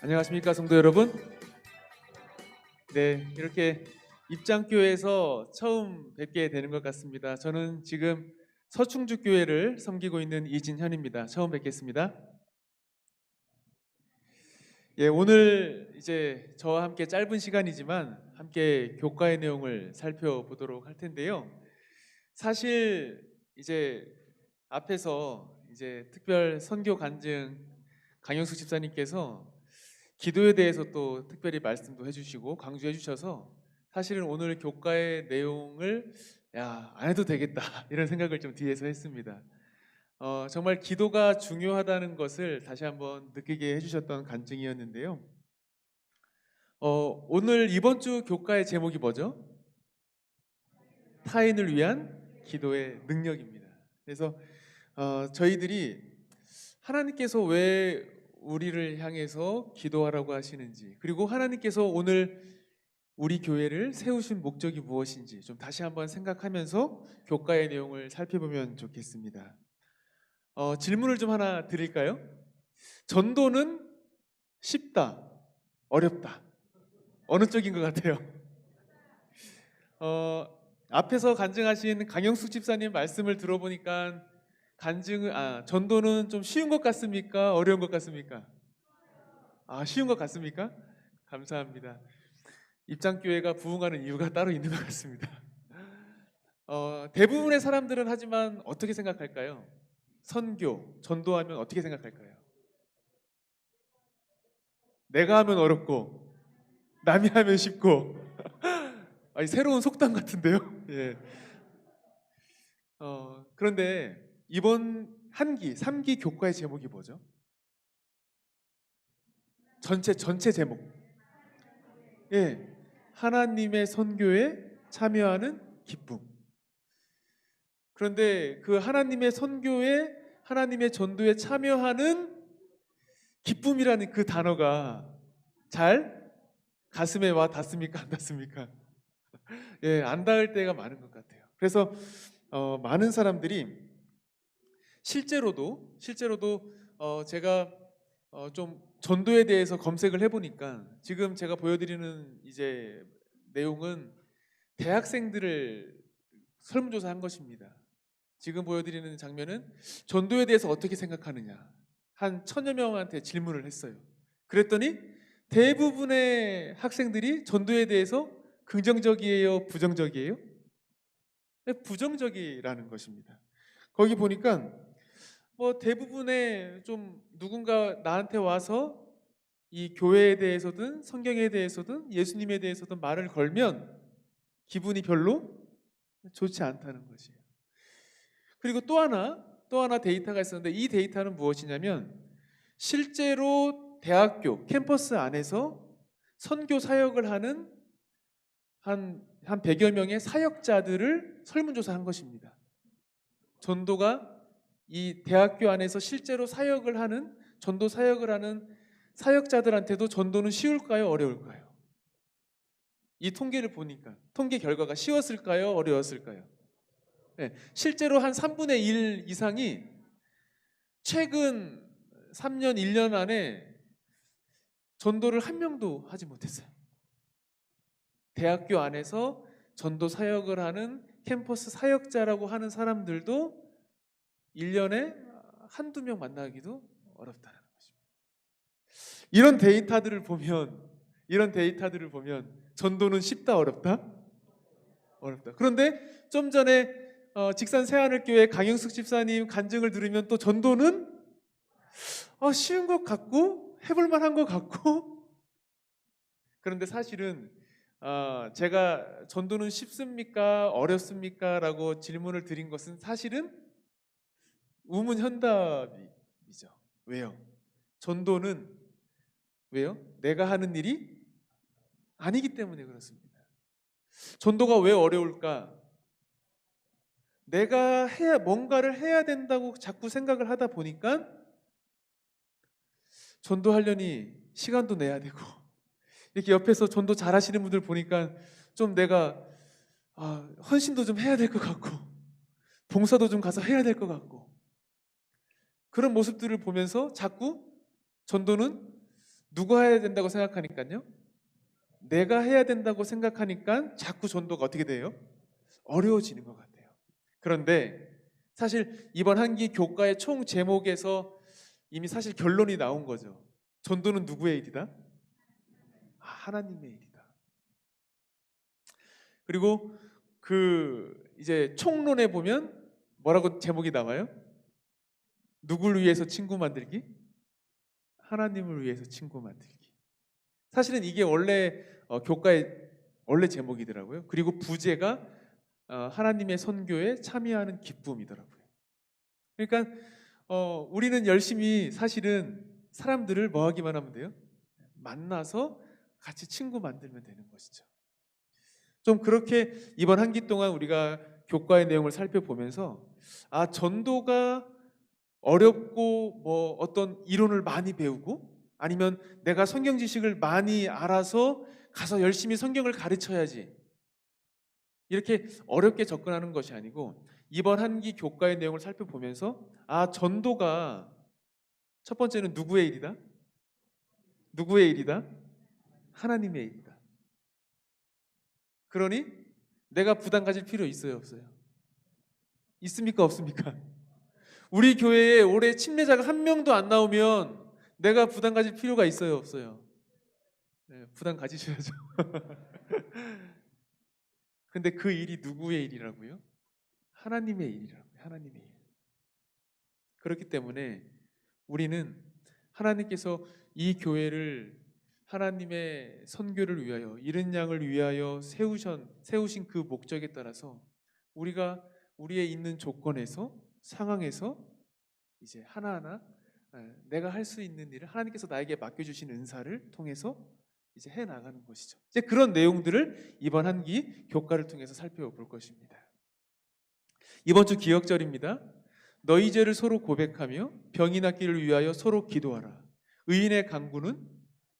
안녕하십니까 성도 여러분. 네, 이렇게 입장교회에서 처음 뵙게 되는 것 같습니다. 저는 지금 서충주교회를 섬기고 있는 이진현입니다. 처음 뵙겠습니다. 예, 오늘 이제 저와 함께 짧은 시간이지만 함께 교과의 내용을 살펴보도록 할 텐데요. 사실 이제 앞에서 이제 특별 선교 간증 강영숙 집사님께서 기도에 대해서 또 특별히 말씀도 해주시고 강조해 주셔서 사실은 오늘 교과의 내용을 안 해도 되겠다 이런 생각을 좀 뒤에서 했습니다. 정말 기도가 중요하다는 것을 다시 한번 느끼게 해주셨던 간증이었는데요. 오늘 이번 주 교과의 제목이 뭐죠? 타인을 위한 기도의 능력입니다. 그래서 저희들이 하나님께서 왜 우리를 향해서 기도하라고 하시는지, 그리고 하나님께서 오늘 우리 교회를 세우신 목적이 무엇인지 좀 다시 한번 생각하면서 교과의 내용을 살펴보면 좋겠습니다. 질문을 좀 하나 드릴까요? 전도는 쉽다, 어렵다. 어느 쪽인 것 같아요? 어, 앞에서 간증하신 강영숙 집사님 말씀을 들어보니까 전도는 좀 쉬운 것 같습니까? 어려운 것 같습니까? 쉬운 것 같습니까? 감사합니다. 입장교회가 부흥하는 이유가 따로 있는 것 같습니다. 대부분의 사람들은 하지만 어떻게 생각할까요? 선교, 전도하면 어떻게 생각할까요? 내가 하면 어렵고 남이 하면 쉽고 새로운 속담 같은데요? 예. 그런데 이번 한기, 3기 교과의 제목이 뭐죠? 전체 제목. 예. 하나님의 선교에 참여하는 기쁨. 그런데 그 하나님의 선교에 하나님의 전도에 참여하는 기쁨이라는 그 단어가 잘 가슴에 와 닿습니까? 안 닿습니까? 예, 안 닿을 때가 많은 것 같아요. 그래서 많은 사람들이 실제로도 제가 좀 전도에 대해서 검색을 해보니까 지금 제가 보여드리는 이제 내용은 대학생들을 설문조사한 것입니다. 지금 보여드리는 장면은 전도에 대해서 어떻게 생각하느냐 한 1000여 명한테 질문을 했어요. 그랬더니 대부분의 학생들이 전도에 대해서 긍정적이에요, 부정적이에요? 네, 부정적이라는 것입니다. 거기 보니까 뭐 대부분의 좀 누군가 나한테 와서 이 교회에 대해서든 성경에 대해서든 예수님에 대해서든 말을 걸면 기분이 별로 좋지 않다는 것이에요. 그리고 또 하나 데이터가 있었는데 이 데이터는 무엇이냐면 실제로 대학교 캠퍼스 안에서 선교 사역을 하는 한 100여 명의 사역자들을 설문조사한 것입니다. 전도가 이 대학교 안에서 실제로 전도 사역을 하는 사역자들한테도 전도는 쉬울까요? 어려울까요? 이 통계를 보니까 통계 결과가 쉬웠을까요? 어려웠을까요? 네, 실제로 한 3분의 1 이상이 최근 3년, 1년 안에 전도를 한 명도 하지 못했어요. 대학교 안에서 전도 사역을 하는 캠퍼스 사역자라고 하는 사람들도 1년에 한두 명 만나기도 어렵다는 것입니다. 이런 데이터들을 보면 전도는 쉽다, 어렵다? 어렵다. 그런데 좀 전에 직산 새하늘교회 강영숙 집사님 간증을 들으면 또 전도는 쉬운 것 같고 해볼 만한 것 같고, 그런데 사실은 제가 전도는 쉽습니까? 어렵습니까? 라고 질문을 드린 것은 사실은 우문현답이죠. 왜요? 전도는 왜요? 내가 하는 일이 아니기 때문에 그렇습니다. 전도가 왜 어려울까? 내가 뭔가를 해야 된다고 자꾸 생각을 하다 보니까 전도하려니 시간도 내야 되고, 이렇게 옆에서 전도 잘하시는 분들 보니까 좀 내가 헌신도 좀 해야 될 것 같고 봉사도 좀 가서 해야 될 것 같고, 그런 모습들을 보면서 자꾸 전도는 누가 해야 된다고 생각하니까요. 내가 해야 된다고 생각하니까 자꾸 전도가 어떻게 돼요? 어려워지는 것 같아요. 그런데 사실 이번 한기 교과의 총 제목에서 이미 사실 결론이 나온 거죠. 전도는 누구의 일이다? 하나님의 일이다. 그리고 이제 총론에 보면 뭐라고 제목이 나와요? 누굴 위해서 친구 만들기? 하나님을 위해서 친구 만들기. 사실은 이게 원래 교과의 원래 제목이더라고요. 그리고 부제가 하나님의 선교에 참여하는 기쁨이더라고요. 그러니까 우리는 열심히 사실은 사람들을 뭐 하기만 하면 돼요? 만나서 같이 친구 만들면 되는 것이죠. 좀 그렇게 이번 한기 동안 우리가 교과의 내용을 살펴보면서 전도가 어렵고 뭐 어떤 이론을 많이 배우고 아니면 내가 성경 지식을 많이 알아서 가서 열심히 성경을 가르쳐야지 이렇게 어렵게 접근하는 것이 아니고 이번 한기 교과의 내용을 살펴보면서 전도가 첫 번째는 누구의 일이다? 누구의 일이다? 하나님의 일이다. 그러니 내가 부담 가질 필요 있어요, 없어요? 있습니까, 없습니까? 우리 교회에 올해 침례자가 한 명도 안 나오면 내가 부담 가질 필요가 있어요, 없어요? 네, 부담 가지셔야죠. 근데 그 일이 누구의 일이라고요? 하나님의 일이라고요. 하나님의 일. 그렇기 때문에 우리는 하나님께서 이 교회를 하나님의 선교를 위하여 이른 양을 위하여 세우신 그 목적에 따라서 우리가 우리의 있는 조건에서 상황에서 이제 하나하나 내가 할 수 있는 일을 하나님께서 나에게 맡겨주신 은사를 통해서 이제 해 나가는 것이죠. 이제 그런 내용들을 이번 한기 교과를 통해서 살펴볼 것입니다. 이번 주 기억절입니다. 너희 죄를 서로 고백하며 병이 낫기를 위하여 서로 기도하라. 의인의 간구는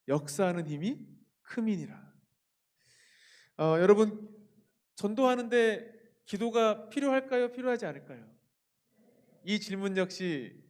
역사하는 힘이 큼이니라. 여러분 전도하는데 기도가 필요할까요? 필요하지 않을까요? 이 질문 역시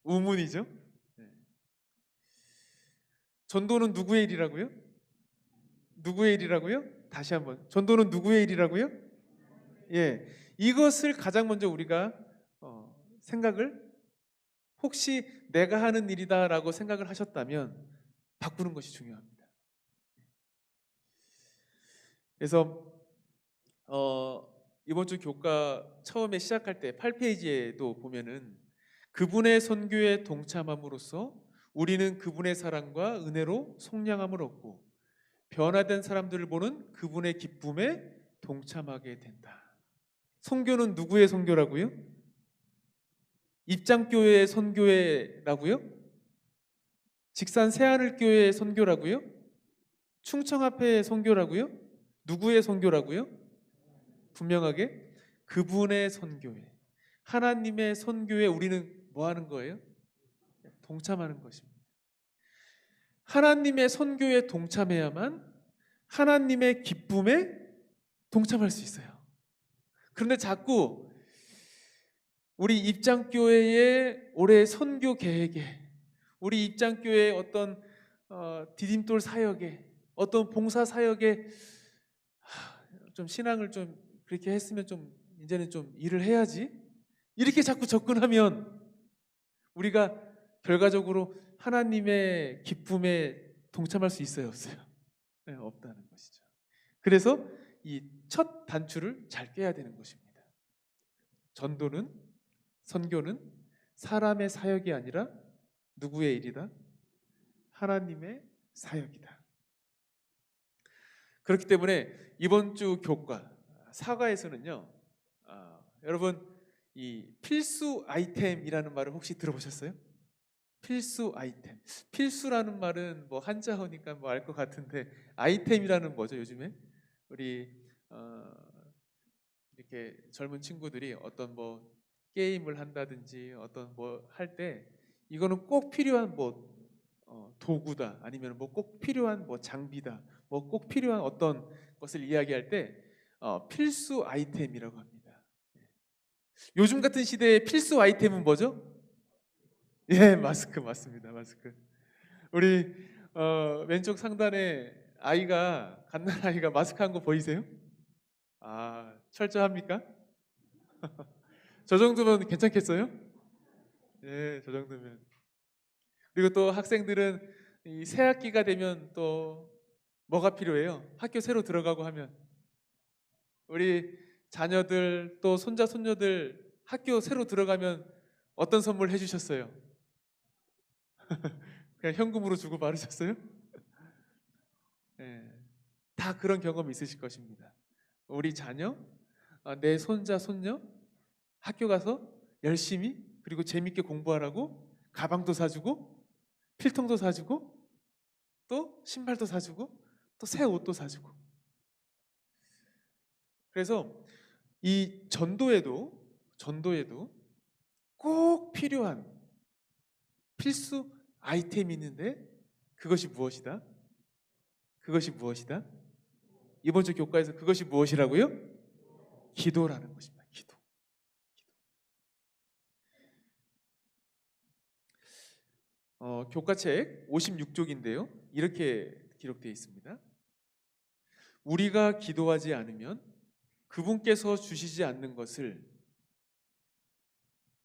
우문이죠. 네. 전도는 누구의 일이라고요? 누구의 일이라고요? 다시 한번. 전도는 누구의 일이라고요? 예. 이것을 가장 먼저 우리가 생각을 혹시 내가 하는 일이다라고 생각을 하셨다면 바꾸는 것이 중요합니다. 그래서 이번 주 교과 처음에 시작할 때 8페이지에도 보면은 그분의 선교에 동참함으로써 우리는 그분의 사랑과 은혜로 속량함을 얻고 변화된 사람들을 보는 그분의 기쁨에 동참하게 된다. 선교는 누구의 선교라고요? 입장교회의 선교회라고요? 직산 새하늘교회의 선교라고요? 충청합회의 선교라고요? 누구의 선교라고요? 분명하게 그분의 선교회, 하나님의 선교에 우리는 뭐 하는 거예요? 동참하는 것입니다. 하나님의 선교에 동참해야만 하나님의 기쁨에 동참할 수 있어요. 그런데 자꾸 우리 입장교회의 올해 선교 계획에, 우리 입장교회의 어떤 디딤돌 사역에, 어떤 봉사 사역에 좀 신앙을 좀 그렇게 했으면 좀 이제는 좀 일을 해야지 이렇게 자꾸 접근하면 우리가 결과적으로 하나님의 기쁨에 동참할 수 있어요, 없어요? 네, 없다는 것이죠. 그래서 이 첫 단추를 잘 깨야 되는 것입니다. 전도는, 선교는 사람의 사역이 아니라 누구의 일이다? 하나님의 사역이다. 그렇기 때문에 이번 주 교과 사과에서는요, 여러분 이 필수 아이템이라는 말을 혹시 들어보셨어요? 필수 아이템. 필수라는 말은 뭐 한자어니까 뭐 알 것 같은데 아이템이라는 뭐죠 요즘에? 우리 이렇게 젊은 친구들이 어떤 뭐 게임을 한다든지 어떤 뭐 할 때 이거는 꼭 필요한 뭐 도구다 아니면 뭐 꼭 필요한 뭐 장비다 뭐 꼭 필요한 어떤 것을 이야기할 때 필수 아이템이라고 합니다. 요즘 같은 시대의 필수 아이템은 뭐죠? 예, 마스크 맞습니다. 마스크. 우리 왼쪽 상단에 아이가 갓난 아이가 마스크한 거 보이세요? 철저합니까? 저 정도면 괜찮겠어요? 네, 저 정도면. 그리고 또 학생들은 이 새 학기가 되면 또 뭐가 필요해요? 학교 새로 들어가고 하면 우리 자녀들 또 손자 손녀들 학교 새로 들어가면 어떤 선물 해주셨어요? 그냥 현금으로 주고 받으셨어요? 네, 다 그런 경험 있으실 것입니다. 우리 자녀, 내 손자 손녀 학교 가서 열심히 그리고 재밌게 공부하라고 가방도 사주고 필통도 사주고 또 신발도 사주고 또 새 옷도 사주고. 그래서 이 전도에도 꼭 필요한 필수 아이템이 있는데 그것이 무엇이다? 그것이 무엇이다? 이번 주 교과에서 그것이 무엇이라고요? 기도라는 것입니다. 기도. 교과책 56쪽인데요. 이렇게 기록되어 있습니다. 우리가 기도하지 않으면 그분께서 주시지 않는 것을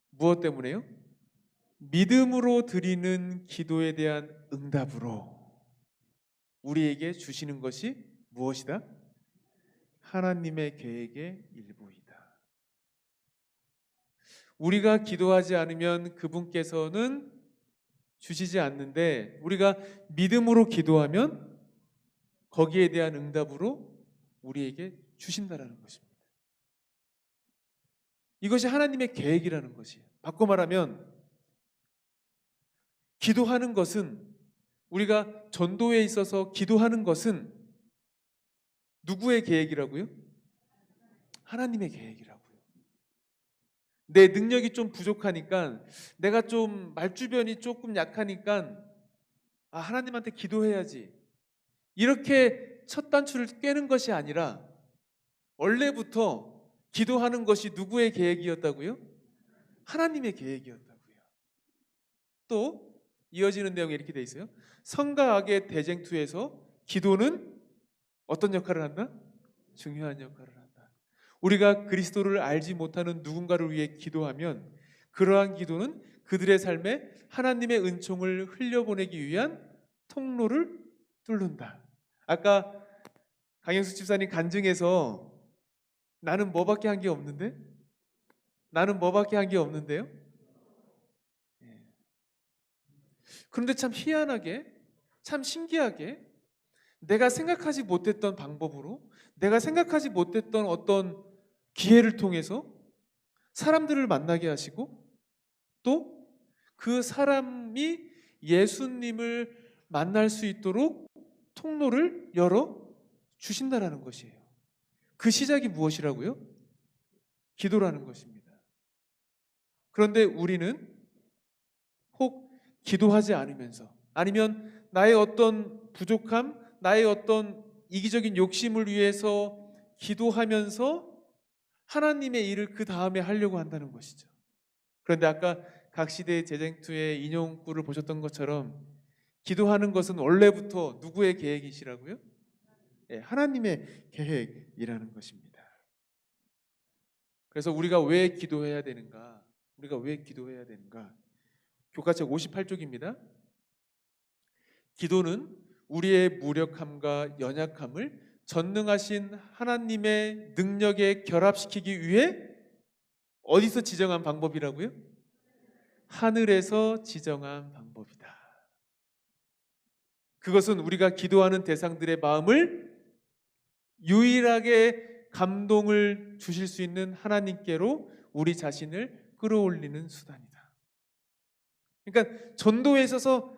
무엇 때문에요? 믿음으로 드리는 기도에 대한 응답으로 우리에게 주시는 것이 무엇이다? 하나님의 계획의 일부이다. 우리가 기도하지 않으면 그분께서는 주시지 않는데 우리가 믿음으로 기도하면 거기에 대한 응답으로 우리에게 주신다라는 것입니다. 이것이 하나님의 계획이라는 것이에요. 바꿔 말하면 기도하는 것은 우리가 전도에 있어서 기도하는 것은 누구의 계획이라고요? 하나님의 계획이라고요. 내 능력이 좀 부족하니까 내가 좀 말주변이 조금 약하니까 하나님한테 기도해야지. 이렇게 첫 단추를 꿰는 것이 아니라 원래부터 기도하는 것이 누구의 계획이었다고요? 하나님의 계획이었다고요. 또 이어지는 내용이 이렇게 돼 있어요. 성과 악의 대쟁투에서 기도는 어떤 역할을 한다? 중요한 역할을 한다. 우리가 그리스도를 알지 못하는 누군가를 위해 기도하면 그러한 기도는 그들의 삶에 하나님의 은총을 흘려보내기 위한 통로를 뚫는다. 아까 강영수 집사님 간증에서 나는 뭐밖에 한 게 없는데? 나는 뭐밖에 한 게 없는데요? 그런데 참 희한하게, 참 신기하게 내가 생각하지 못했던 방법으로 내가 생각하지 못했던 어떤 기회를 통해서 사람들을 만나게 하시고 또 그 사람이 예수님을 만날 수 있도록 통로를 열어 주신다라는 것이에요. 그 시작이 무엇이라고요? 기도라는 것입니다. 그런데 우리는 혹 기도하지 않으면서 아니면 나의 어떤 부족함, 나의 어떤 이기적인 욕심을 위해서 기도하면서 하나님의 일을 그 다음에 하려고 한다는 것이죠. 그런데 아까 각 시대의 재쟁투의 인용구를 보셨던 것처럼 기도하는 것은 원래부터 누구의 계획이시라고요? 하나님의 계획이라는 것입니다. 그래서 우리가 왜 기도해야 되는가? 우리가 왜 기도해야 되는가? 교과책 58쪽입니다. 기도는 우리의 무력함과 연약함을 전능하신 하나님의 능력에 결합시키기 위해 어디서 지정한 방법이라고요? 하늘에서 지정한 방법이다. 그것은 우리가 기도하는 대상들의 마음을 유일하게 감동을 주실 수 있는 하나님께로 우리 자신을 끌어올리는 수단이다. 그러니까 전도에 있어서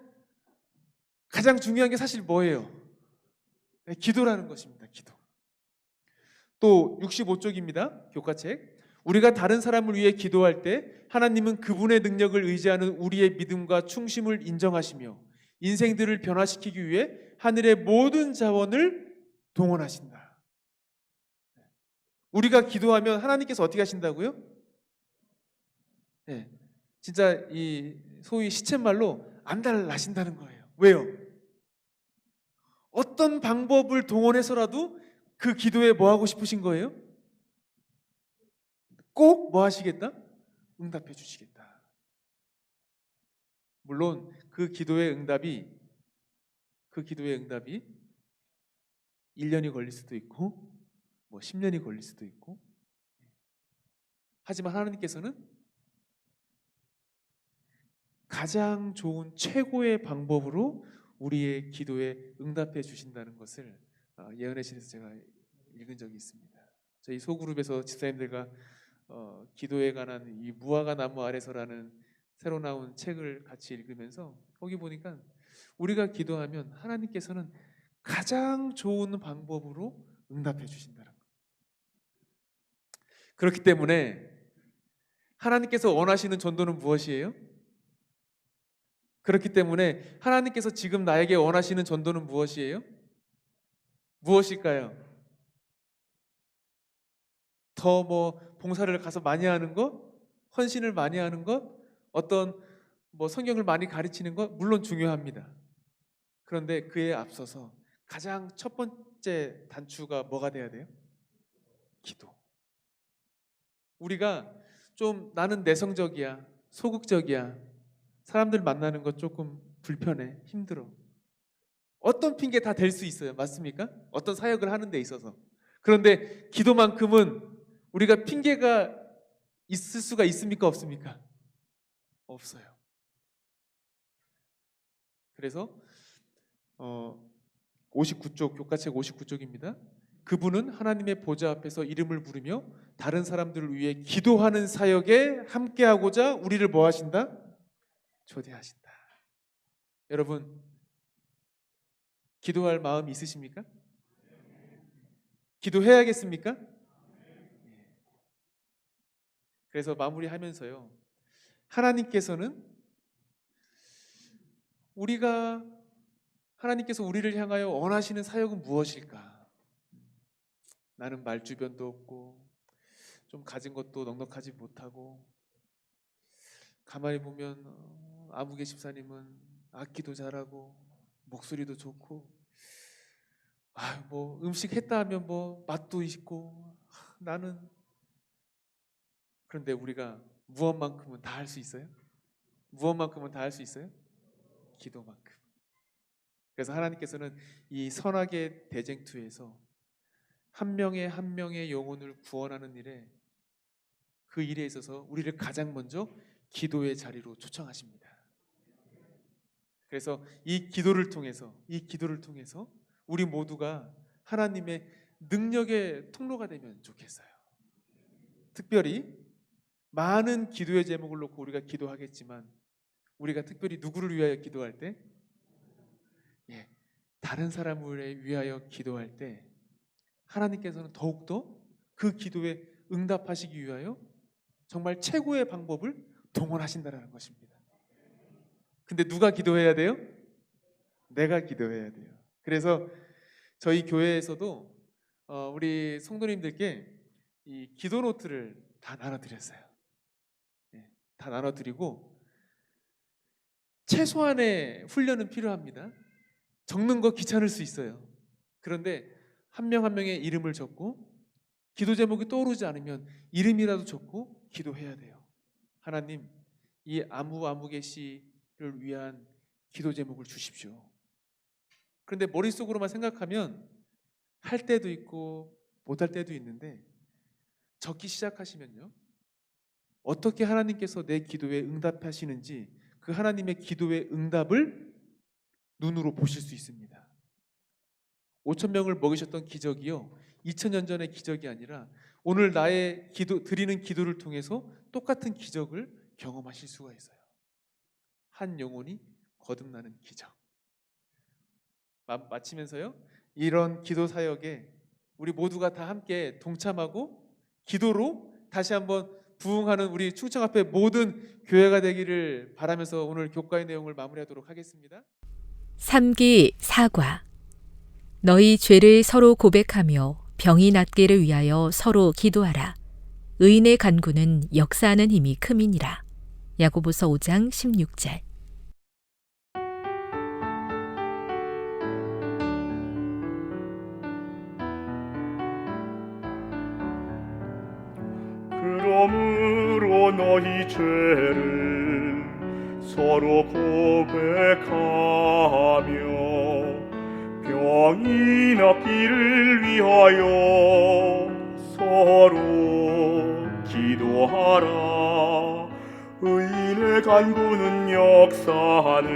가장 중요한 게 사실 뭐예요? 기도라는 것입니다. 기도. 또 65쪽입니다. 교과책. 우리가 다른 사람을 위해 기도할 때 하나님은 그분의 능력을 의지하는 우리의 믿음과 충심을 인정하시며 인생들을 변화시키기 위해 하늘의 모든 자원을 동원하신다. 우리가 기도하면 하나님께서 어떻게 하신다고요? 네, 진짜 이 소위 시쳇말로 안달나신다는 거예요. 왜요? 어떤 방법을 동원해서라도 그 기도에 뭐 하고 싶으신 거예요? 꼭 뭐 하시겠다? 응답해 주시겠다. 물론 그 기도의 응답이 1년이 걸릴 수도 있고 뭐 10년이 걸릴 수도 있고, 하지만 하나님께서는 가장 좋은 최고의 방법으로 우리의 기도에 응답해 주신다는 것을 예언의 신에서 제가 읽은 적이 있습니다. 저희 소그룹에서 집사님들과 기도에 관한 이 무화과 나무 아래서라는 새로 나온 책을 같이 읽으면서 거기 보니까 우리가 기도하면 하나님께서는 가장 좋은 방법으로 응답해 주신다는 것. 그렇기 때문에 하나님께서 원하시는 전도는 무엇이에요? 그렇기 때문에 하나님께서 지금 나에게 원하시는 전도는 무엇이에요? 무엇일까요? 더 뭐 봉사를 가서 많이 하는 것? 헌신을 많이 하는 것? 어떤 뭐 성경을 많이 가르치는 것? 물론 중요합니다. 그런데 그에 앞서서 가장 첫 번째 단추가 뭐가 돼야 돼요? 기도. 우리가 좀 나는 내성적이야, 소극적이야, 사람들 만나는 거 조금 불편해, 힘들어, 어떤 핑계 다 될 수 있어요. 맞습니까? 어떤 사역을 하는 데 있어서. 그런데 기도만큼은 우리가 핑계가 있을 수가 있습니까? 없습니까? 없어요. 그래서 59쪽, 교과책 59쪽입니다. 그분은 하나님의 보좌 앞에서 이름을 부르며 다른 사람들을 위해 기도하는 사역에 함께하고자 우리를 뭐 하신다? 초대하신다. 여러분, 기도할 마음 있으십니까? 기도해야겠습니까? 그래서 마무리하면서요, 하나님께서는 하나님께서 우리를 향하여 원하시는 사역은 무엇일까? 나는 말주변도 없고 좀 가진 것도 넉넉하지 못하고, 가만히 보면 아무개 집사님은 악기도 잘하고 목소리도 좋고, 뭐 음식 했다 하면 뭐 맛도 있고, 나는. 그런데 우리가 무엇만큼은 다 할 수 있어요? 무엇만큼은 다 할 수 있어요? 기도만큼. 그래서 하나님께서는 이 선악의 대쟁투에서 한 명의 한 명의 영혼을 구원하는 일에, 그 일에 있어서 우리를 가장 먼저 기도의 자리로 초청하십니다. 그래서 이 기도를 통해서 우리 모두가 하나님의 능력의 통로가 되면 좋겠어요. 특별히 많은 기도의 제목을 놓고 우리가 기도하겠지만, 우리가 특별히 누구를 위하여 기도할 때? 다른 사람을 위하여 기도할 때 하나님께서는 더욱더 그 기도에 응답하시기 위하여 정말 최고의 방법을 동원하신다는 것입니다. 근데 누가 기도해야 돼요? 내가 기도해야 돼요. 그래서 저희 교회에서도 우리 성도님들께 이 기도 노트를 다 나눠드렸어요. 다 나눠드리고, 최소한의 훈련은 필요합니다. 적는 거 귀찮을 수 있어요. 그런데 한 명 한 명의 이름을 적고, 기도 제목이 떠오르지 않으면 이름이라도 적고 기도해야 돼요. 하나님, 이 아무개 씨를 위한 기도 제목을 주십시오. 그런데 머릿속으로만 생각하면 할 때도 있고 못할 때도 있는데, 적기 시작하시면요, 어떻게 하나님께서 내 기도에 응답하시는지 그 하나님의 기도의 응답을 눈으로 보실 수 있습니다. 5,000명을 먹이셨던 기적이요, 2000년 전의 기적이 아니라 오늘 나의 드리는 기도를 통해서 똑같은 기적을 경험하실 수가 있어요. 한 영혼이 거듭나는 기적. 마치면서요, 이런 기도 사역에 우리 모두가 다 함께 동참하고 기도로 다시 한번 부흥하는 우리 충청 앞에 모든 교회가 되기를 바라면서 오늘 교과의 내용을 마무리하도록 하겠습니다. 3기 사과. 너희 죄를 서로 고백하며 병이 낫기를 위하여 서로 기도하라. 의인의 간구는 역사하는 힘이 큼이니라. 야고보서 5장 16절. 너희 죄를 서로 고백하며 병이 낫기를 위하여 서로 기도하라. 의인의 간구는 역사하는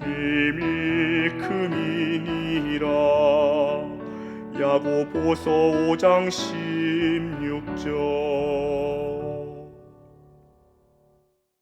힘이 큼이니라. 야고보서 5장 16절.